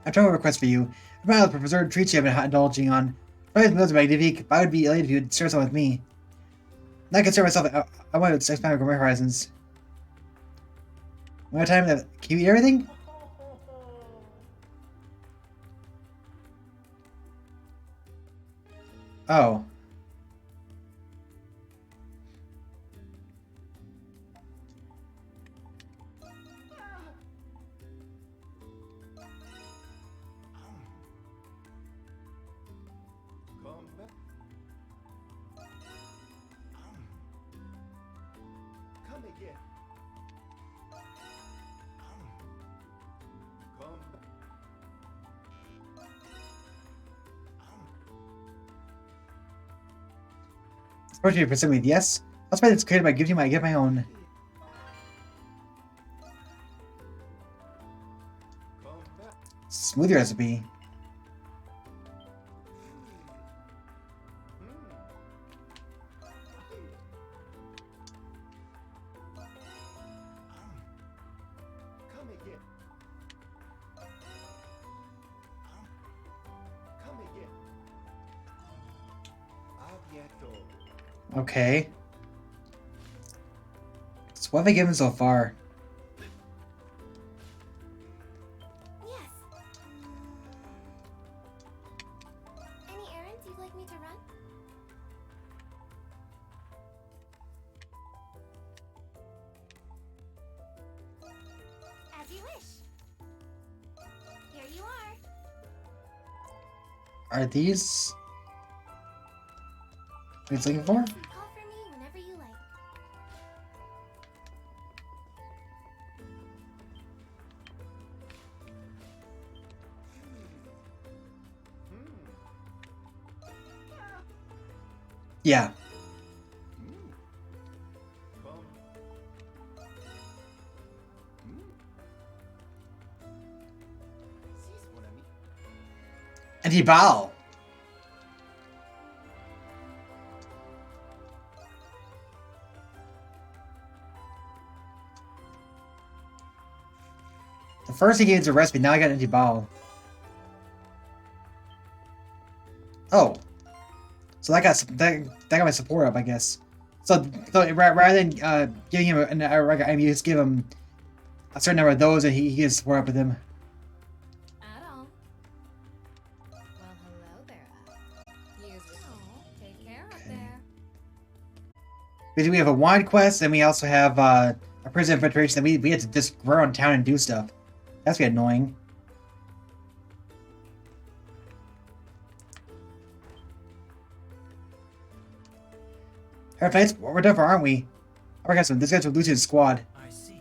I have a request for you. I might have preserved treats you have been indulging on. Probably those are magnifique, but I would be elated if you would share some with me. Not concern myself, I want to expand my horizons. One time, can you eat everything? Oh. Approach you for with yes. I'll spend this created by giving you my own. Smoothie recipe. Okay. So what have I given so far? Yes. Any errands you'd like me to run? As you wish. Here you are. Are these what he's looking for? Call for me whenever you like. Yeah. And he bow. The first he gave a recipe, now I got an empty bottle. Oh. So that got my support up, I guess. So rather than giving him I mean, just give him a certain number of those and he gets support up with him. At all. Well, hello there. Take care up there. Because we have a wine quest and we also have a prison infiltration that we had to just go around town and do stuff. That's be annoying. Alright, we're done for, aren't we? Alright, guys, this guy's with Lucian's squad. I see.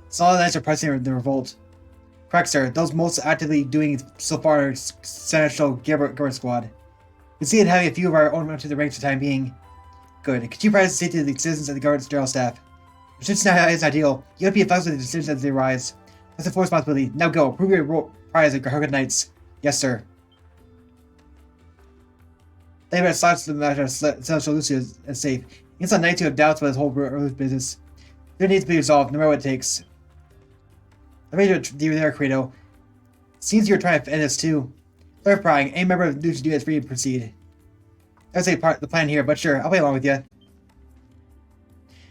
So all the knights are pressing the revolt. Correct, sir. Those most actively doing so far are Seneschal Gilbert squad. We see it having a few of our own up to the ranks for the time being. Good. Could you provide the safety of the citizens and the guards general staff? Since now is ideal, you have to be effective with the decisions as they arise. That's a full responsibility. Now go. Prove your prize at Hargood Knights. Yes, sir. They have slides to the matter of Seneschal Lucia is safe. It's on knights who have doubts about this whole business. There needs to be resolved, no matter what it takes. I made you there, Credo. Seems you're trying to end this too. Sorry for prying. Any member of Lucia do is free to proceed. That's a part of the plan here, but sure, I'll play along with you. I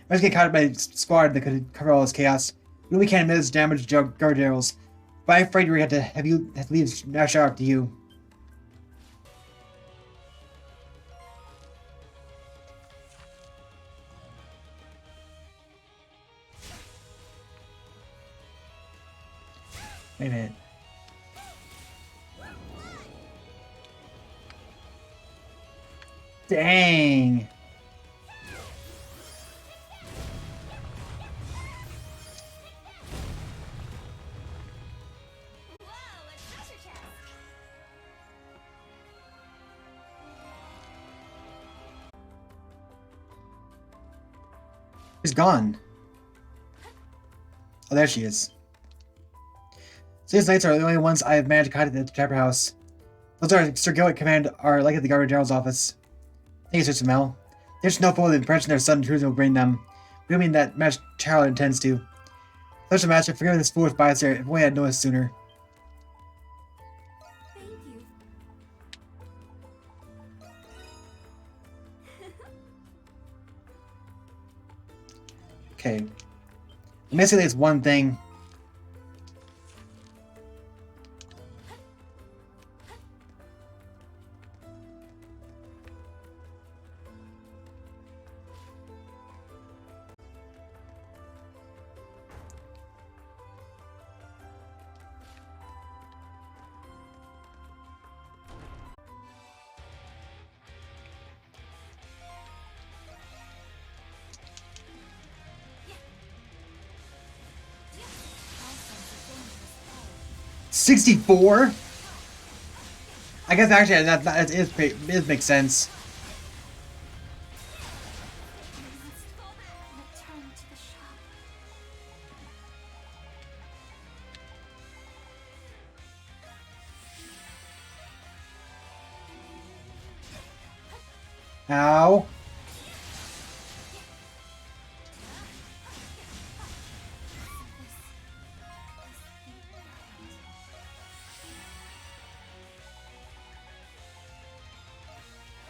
was getting caught by a squad that could cover all this chaos. We can't admit this damage to guard generals, but I'm afraid we have to leave Nash out to you. Wait a minute. Dang. She's gone. Oh, there she is. So these knights are the only ones I have managed to contact at the chapter house. Those are Sir Gillick Command are like at the Governor General's office. Thank you, Sir Samel. There's no fool the impression their son Truth will bring them. We don't mean that match Charlotte intends to. Such a match, forgive this foolish bias here, if only I had noticed sooner. Okay. Basically, it's one thing. $64? I guess actually that it makes sense. Return to the shop. Ow.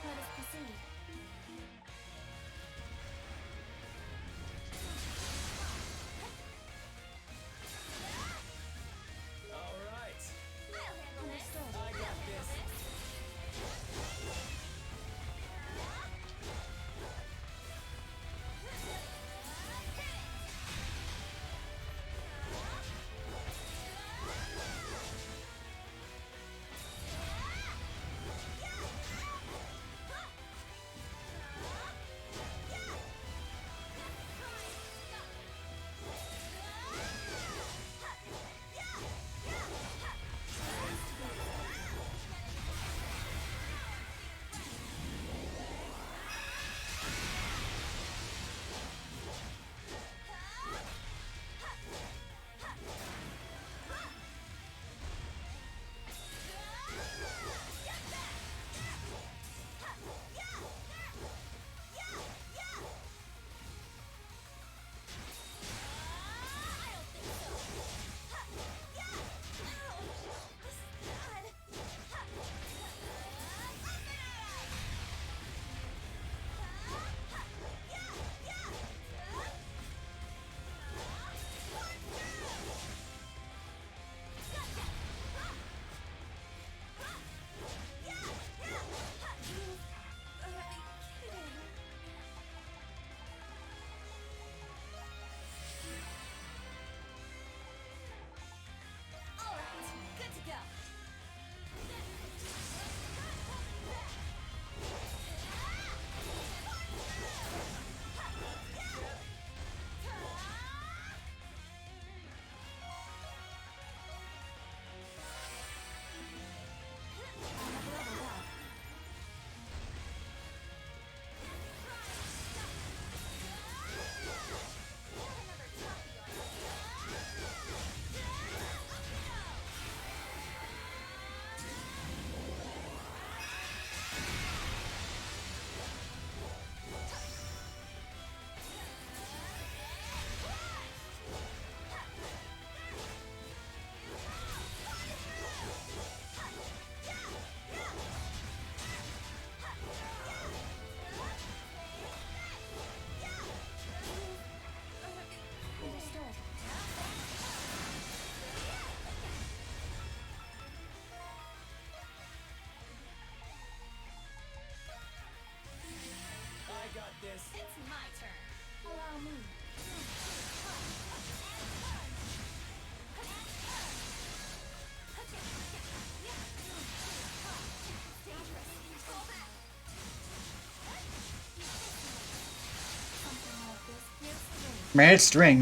Let us proceed. All right. I'll handle this. I got this. All right, good to go. Understood. I got this. It's my turn. Allow me. Dangerous. Fall back. Something like this gives strength. Man, it's string.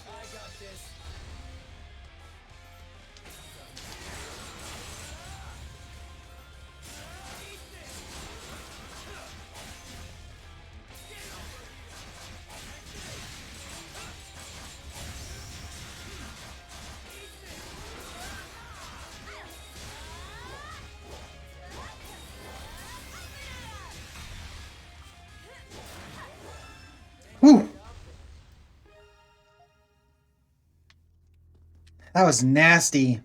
I got this. Whew. That was nasty.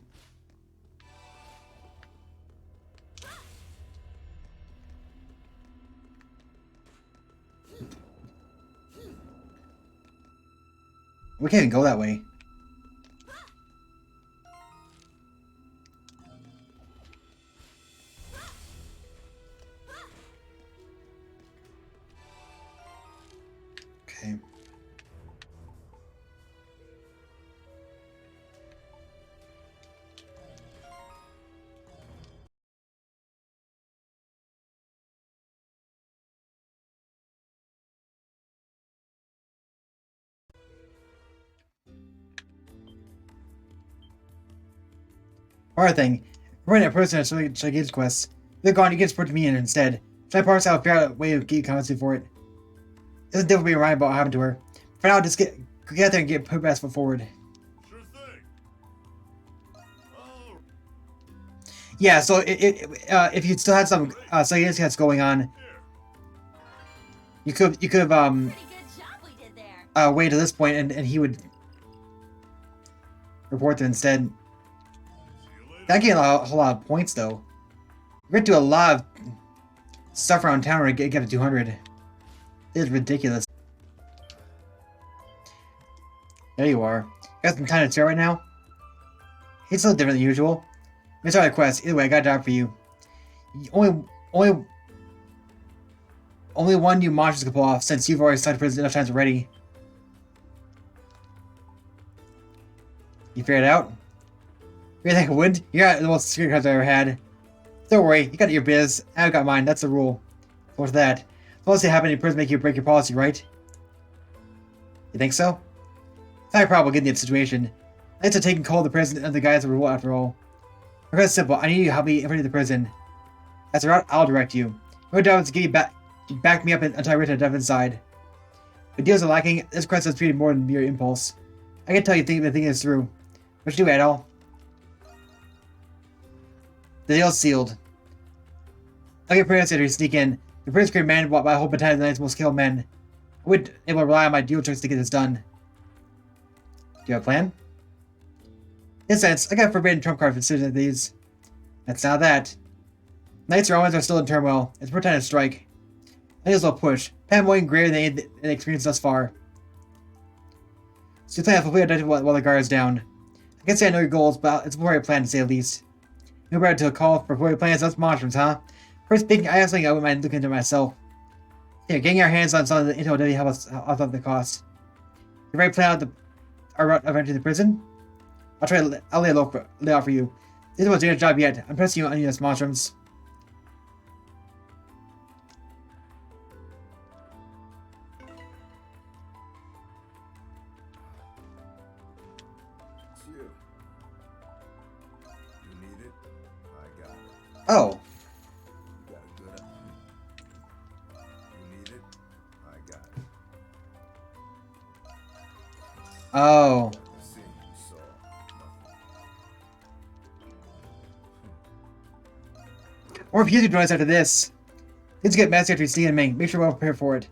We can't even go that way. Okay. Another thing, we're in a person at Shaggy's quest. They're gone, you get support to me instead. Should I parse out, figure out a way to get compensation for it? It's difficult being right about what happened to her. For now, just get there and get put best foot forward. Sure thing. Oh, Yeah, so if you still had some Shaggy's quest going on, here. you could have Pretty good job we did there. waited to this point and he would report them instead. See you later. That getting a whole lot of points though. We're gonna do a lot of stuff around town to get to 200. It's ridiculous. There you are. Got some time to chill right now? It's a little different than usual. It's not a quest. Either way, I got a job for you. Only one new monster to pull off since you've already started prison enough times already. You figured it out? You think I would? You got the most secret cards I ever had. Don't worry, you got your biz. I've got mine. That's the rule. What's that? Supposed to happen in prison make you break your policy, right? You think so? I probably get the situation. Knights are taking control of the prison and the guys of the rule after all. It's simple. I need you to help me infiltrate the prison. That's the route. I'll direct you. My job is to get you back me up until I reach the dev inside. If deals are lacking, this quest is treated more than mere impulse. I can tell you the thing is through. What you do, Adol? The deal's sealed. I'll get Prince to sneak in. The Prince can command by a whole battalion of the Knight's most skilled men. I would able to rely on my dual tricks to get this done. Do you have a plan? In a sense, I got a forbidden trump card for decisions like these. That's not that. Knights Romans are still in turmoil. It's pretend to strike. I need a little push. Pan more greater than any experience thus far. So you plan to complete objective while the guard is down. I can say I know your goals, but it's more a plan to say the least. No better to a call for forward plans, that's monsters, huh? First speaking, I have something I wouldn't mind looking into myself. Here, getting our hands on some of the intel doesn't help us off the cost. You ready to plan out our route of entering the prison? I'll lay out for you. This wasn't your job yet. I'm pressing you on NIS Monstrums. It's you. You need it? I got it. Oh. You got a good You need it? I got it. Oh. The scene you saw. Nothing. Or if you join us after this. Let's get Master after Steve and Ming. Make sure we're well prepared for it.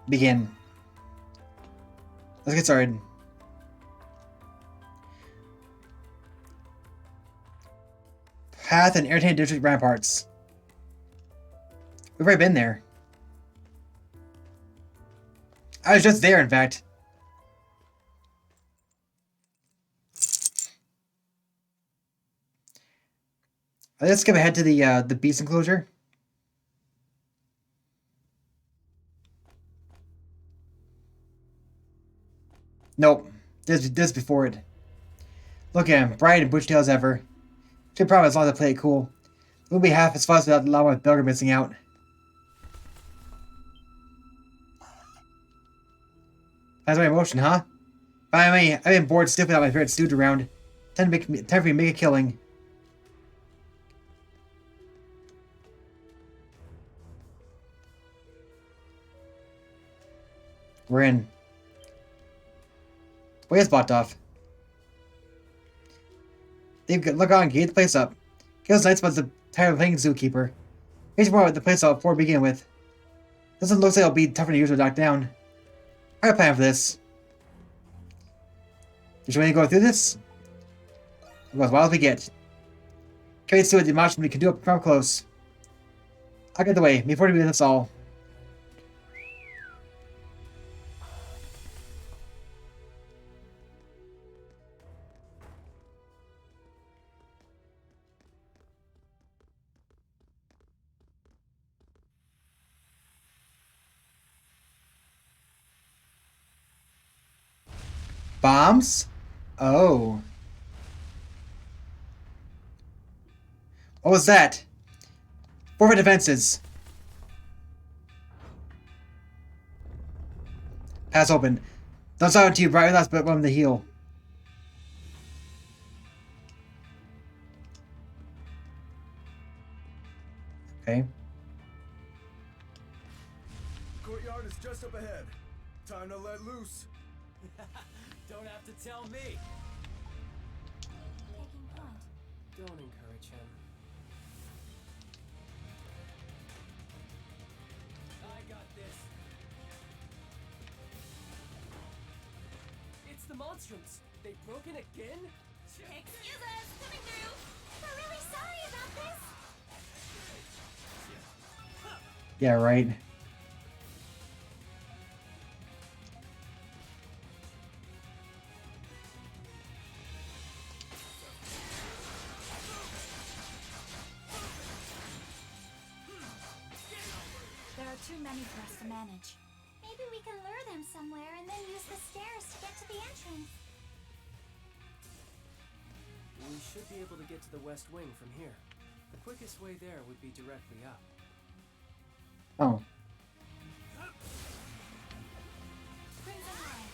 Begin. Let's get started. Path and Airtain District ramparts. We've already been there. I was just there, in fact. Let's skip ahead to the beast enclosure. Nope, this before it. Look at him, bright and bushy tail as ever. Should probably as long as I play it cool. It won't be half as fun without the llama with Belger missing out. That's my emotion, huh? By me, I've been bored stiff without my favorite stooge around. Time for me to make a killing. We're in. Way is blocked off. They've look on, gate the place up. Kills Knights was the tired of playing zookeeper. Here's more with the place up before we begin with. Doesn't look like it'll be tougher than usual to knock down. I got a plan for this. Did you want to go through this? We'll go as wild as we get. Can't see what the monster we can do up from close. I'll get the way before we do this all. Bombs? Oh. What was that? Forfeit defenses. Pass open. Don't stop until you bright last but one to heal. Okay. Courtyard is just up ahead. Time to let loose. Don't have to tell me. Taking point. Don't encourage him. I got this. It's the monstrums. They've broken again? Excuse us, coming through. We're really sorry about this. Yeah, right. There are too many for us to manage. Maybe we can lure them somewhere and then use the stairs to get to the entrance. We should be able to get to the west wing from here. The quickest way there would be directly up. Oh. Crimson Eye.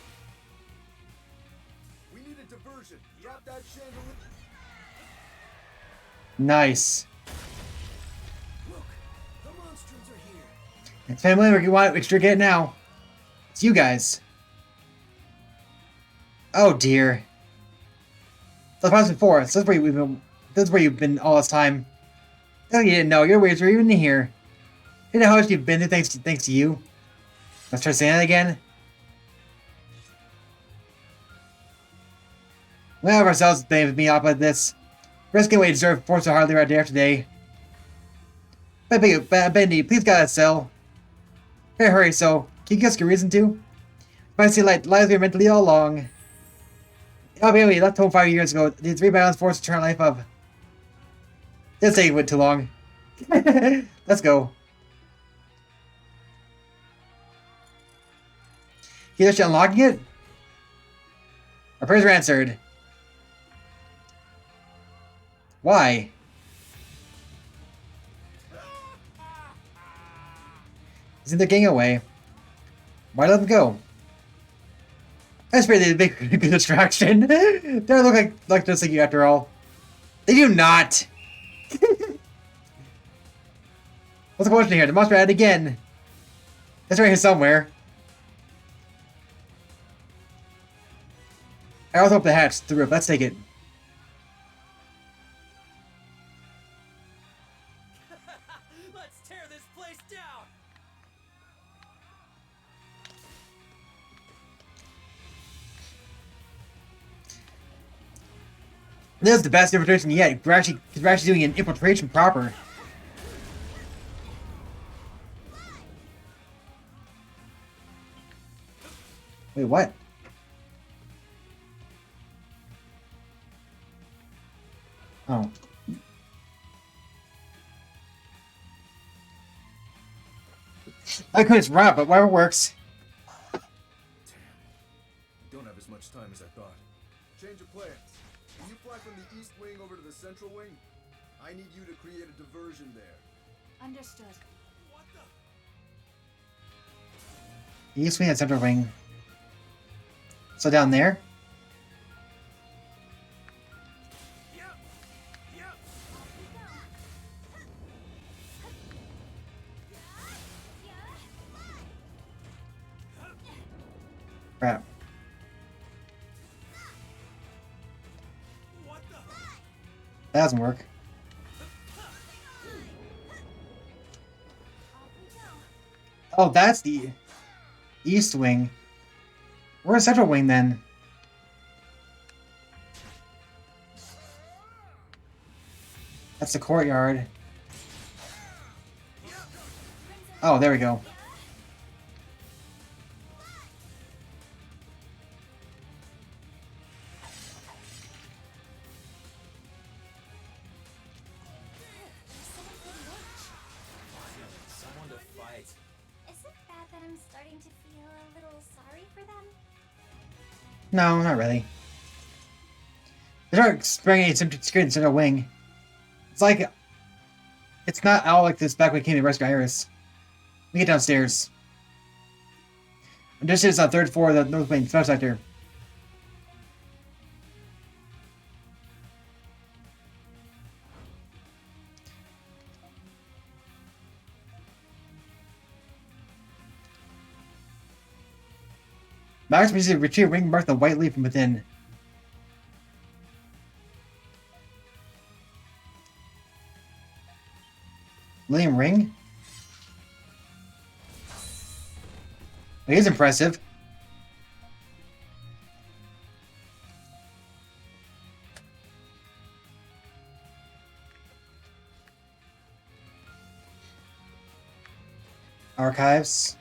We need a diversion. Drop that chandelier. Nice. Look, the monstrums are here. It's family, we want extra get now. It's you guys. Oh dear. That's what before. So this is where you've been all this time. Oh, you didn't know. Your ways were even in here. You know how much you've been through thanks to you? Let's try saying that again. We have ourselves with me up like this. Risking what you deserve for so hardly right there today. Bendy, please get that cell. Hey, hurry, so. Can you give us a reason to? If I see lies we were meant to lead all along. Oh, baby, we left home 5 years ago. The three balance force to turn life of. Didn't say it went too long. Let's go. You actually unlocking it? Our prayers are answered. Why? Isn't they're getting away? Why let them go? That's pretty big good distraction. They don't look like just like you after all. They do not. What's the question here? The monster added again. It's right here somewhere. I also hope the hatch the roof. Let's take it. Let's tear this place down. This is the best infiltration yet. We're actually doing an infiltration proper. Wait, what? Oh. I couldn't run, but whatever works. Damn. Don't have as much time as I thought. Change of plans. When you fly from the east wing over to the central wing, I need you to create a diversion there. Understood. What the? East wing and central wing. So down there? Yep. Yep. Crap. What the? That doesn't work. Oh, that's the east wing. Where's central wing then? That's the courtyard. Oh, there we go. Someone to fight. Is it bad that I'm starting to feel a little sorry for them? No, not really. They start spraying any security in the central wing. It's like... It's not all like this back when we came to rescue Iris. We get downstairs. This is on the 3rd floor of the North Wing Special Sector. Max receives a retrieve ring marked the white leaf from within. William Ring? It is impressive. Archives.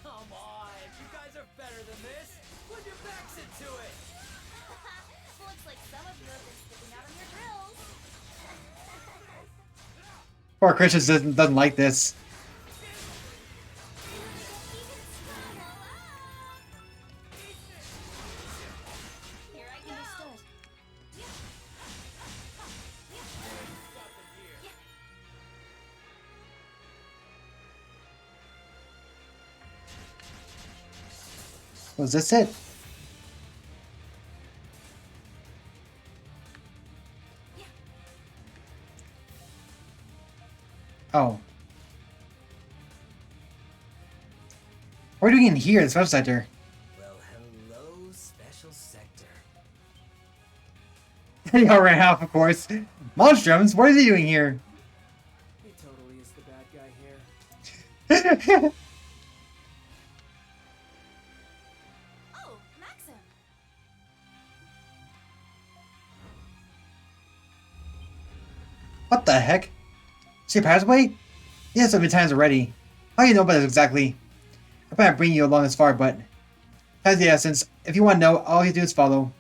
Come on, you guys are better than this. Put your backs into it. Looks like some of you have been sticking out on your drills. Poor Christian doesn't like this. Here I go. Was this it? Oh. What are we doing in here, the special sector? Well, hello, special sector. They all ran off, of course. Monstroms, what are they doing here? He totally is the bad guy here. Oh, Maxim. What the heck? See a passageway? Yeah, so many times already. How do you know about this exactly? I plan on bringing you along this far, but... That's the essence. If you want to know, all you do is follow.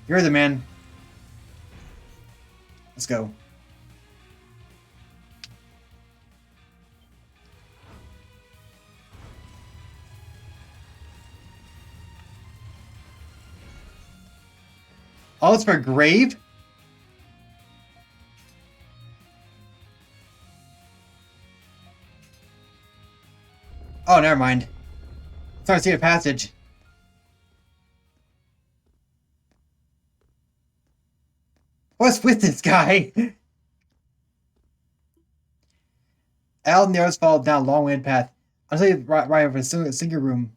You're the man. Let's go. All it's for a grave? Oh, never mind. It's not a secret passage. What's with this guy? Al and the others followed down a long-winded path until you right over a single room.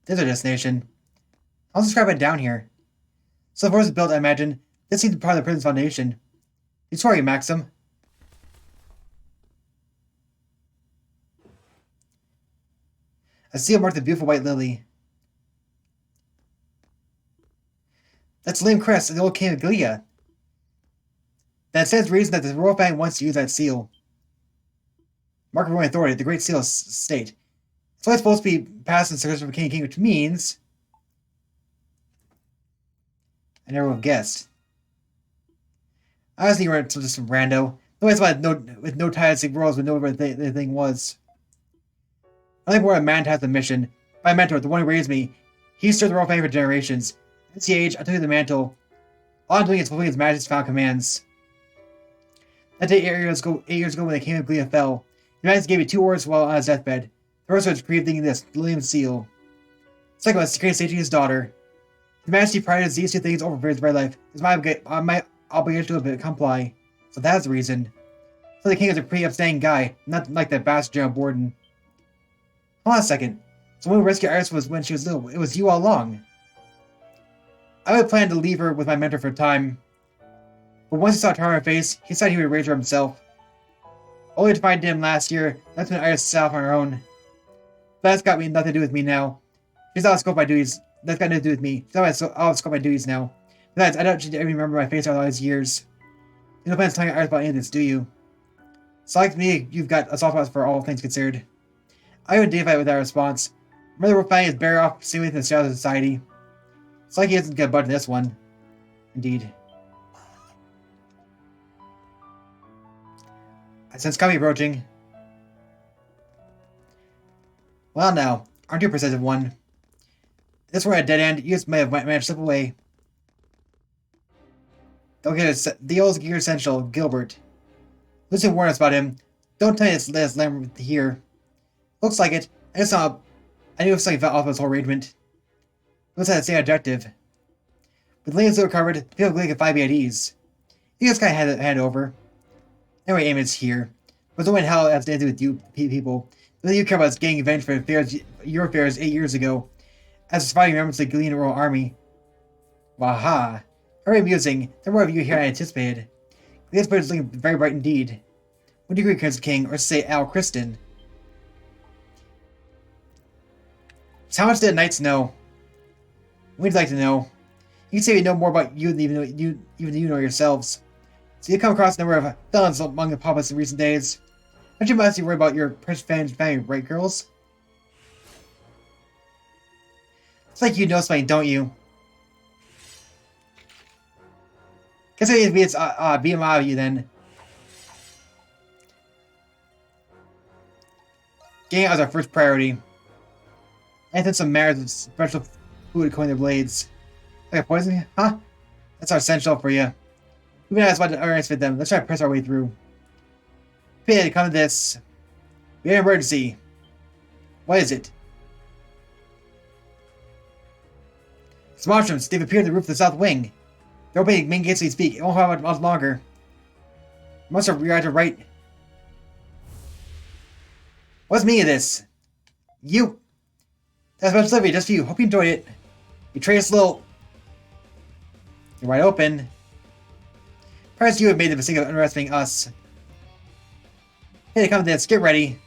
There's our destination. I'll describe it down here. So the force is built, I imagine. This seems to be part of the prison's foundation. It's for you, Maxim. A seal marked the beautiful white lily. That's the Liam crest of the old king of Gilead. That stands the reason that the royal family wants to use that seal. Mark of Roman authority, the Great Seal of State. It's only supposed to be passed in circles from king and king, which means... I never would have guessed. I was thinking you were just some rando. Nobody's with no ties to royals would know what the thing was. I think we're a man to have the mission. My mentor, the one who raised me, he served the royal family for generations. At this age, I took the mantle. All I'm doing is fulfilling his majesty's final commands. That day 8 years ago when the king of Gilead fell, the majesty gave me 2 orders while on his deathbed. The first was breathing this, William's seal. The second was to create safety to his daughter. His majesty prided these 2 things over for his very life. It's my obligation to comply. So that's the reason. So the king is a pretty upstanding guy, not like that bastard General Borden. Hold on a second. So when we rescued Iris was when she was little. It was you all along. I had planned to leave her with my mentor for a time. But once he saw Tara on her face, he decided he would raise her himself. Only to find him last year, that's when Iris set off on her own. But that's got nothing to do with me now. She's out of scope of my duties. That's got nothing to do with me. She's out of scope of my duties now. Besides, I don't even remember my face all these years. You no plans telling Iris about any of this, do you? So like me, you've got a soft spot for all things considered. I would identify with that response. Remember we're finding is better off seeing within the shadows of society. It's like he doesn't get a budge in this one. Indeed. I sense coming approaching. Well now, aren't you a perceptive one? This were a dead end, you just may have managed to slip away. Don't get it, the old gear essential, Gilbert. Lucy warned us about him. Don't tell me this lamb here. Looks like it. I knew something fell off this whole arrangement. Looks like the same objective. With lanes still recovered, people can find me at ease. You just kind of hand over. Anyway, aim is here. But don't in hell has to do with you people. The only you care about is getting revenge for your affairs 8 years ago. As a surviving members of the Glean Royal Army. Waha. Very amusing. There are more of you here than I anticipated. This bird is looking very bright indeed. What do you agree, Crimson King, or say Al Kristen? So how much did the Knights know? We'd like to know. You can say we know more about you than even you know yourselves. So you come across a number of felons among the populace in recent days. Aren't you mostly worried about your Prince family, right, girls? It's like you know something, don't you? Guess I need to beat him out of you then. Getting out is our first priority. And then some mares with special food to coin their blades. Like a poison? Huh? That's our essential for you. We've been asked about to arrange with them. Let's try to press our way through. Pid, come to this. We have an emergency. What is it? Some mushrooms. They've appeared on the roof of the south wing. They're opening main gates as we speak. It won't have much longer. We must have reacted right. What's the meaning of this? You. That's much delivery just for you. Hope you enjoyed it. You trade us a little. You're wide open. Perhaps you have made the mistake of underestimating us. Hey, come to this. Get ready.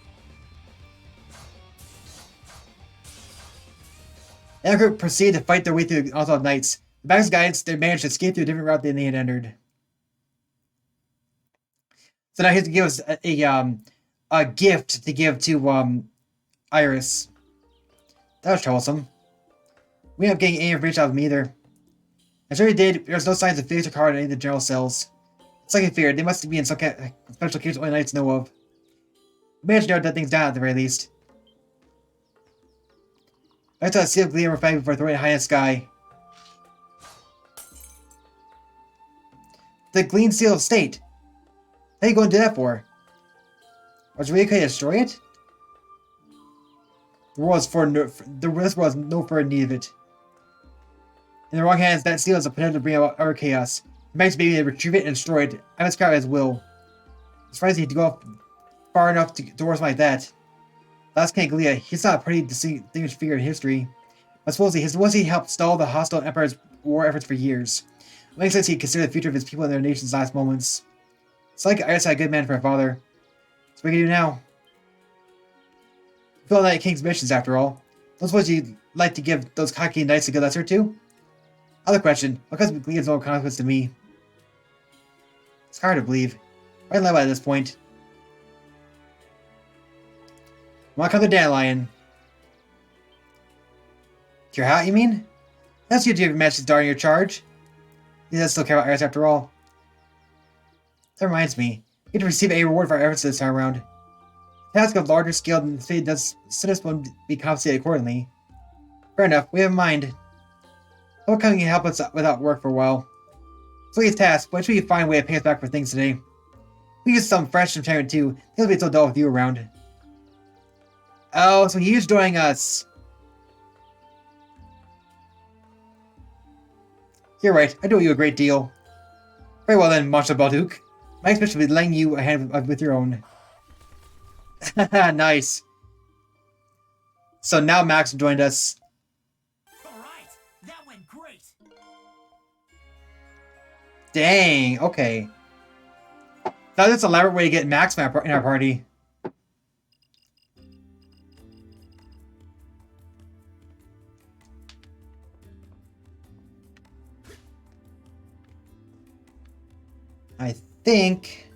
The other group proceeded to fight their way through the Onslaught of Knights. The back's guidance, they managed to escape through a different route than they had entered. So now he has to give us a gift to give to Iris. That was troublesome. We ended up getting any information out of them either. I'm sure he did. There's no signs of Felix or Card in any of the general cells. It's like I feared. They must be in some kind of special case only Knights know of. We managed to narrow things down at the very least. I thought a seal of gleam were fighting before throwing it high in the sky. The Glean Seal of State. How are you going to do that for? Was really going to destroy it? The world has no further need of it. In the wrong hands, that seal has the potential to bring about utter chaos. The Max baby to retrieve it and destroy it. I must grab it at his will. It's surprising to go far enough to towards like that. Last King Glia, he's not a pretty distinguished figure in history. But supposedly he helped stall the hostile Empire's war efforts for years. It makes sense he considered the future of his people and their nation's last moments. It's like Iris had a good man for a father. So what can we do now? Fill out King's missions after all. Don't suppose you'd like to give those cocky knights a good lesson or two? Other question. What cause Glia's no consequence to me? It's hard to believe. Right level at this point. Wanna come to Dandelion? To your hat, you mean? That's good to have matched his daughter in your charge. He does still care about Iris after all. That reminds me. You get to receive a reward for our efforts this time around. A task of larger scale than the fate does still be compensated accordingly. Fair enough, we have in mind. How come you can help us without work for a while? So his task, but should we find a way to pay us back for things today? We use some fresh entertainment too. It'll be so dull with you around. Oh, so he's joining us. You're right, I do owe you a great deal. Very well then, Master Balduq. My expectation will be lending you a hand with your own. Nice. So now Max joined us. Alright, that went great. Dang, okay. That's an elaborate way to get Max in our party. I think...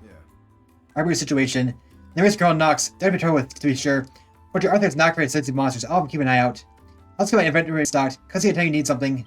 Yeah. Arbitrary situation. There is Colonel Knox. There'd be trouble with, to be sure. But your Arthur's not very sensitive monsters. I'll keep an eye out. Let's get my inventory stocked. Cause you tell you need something.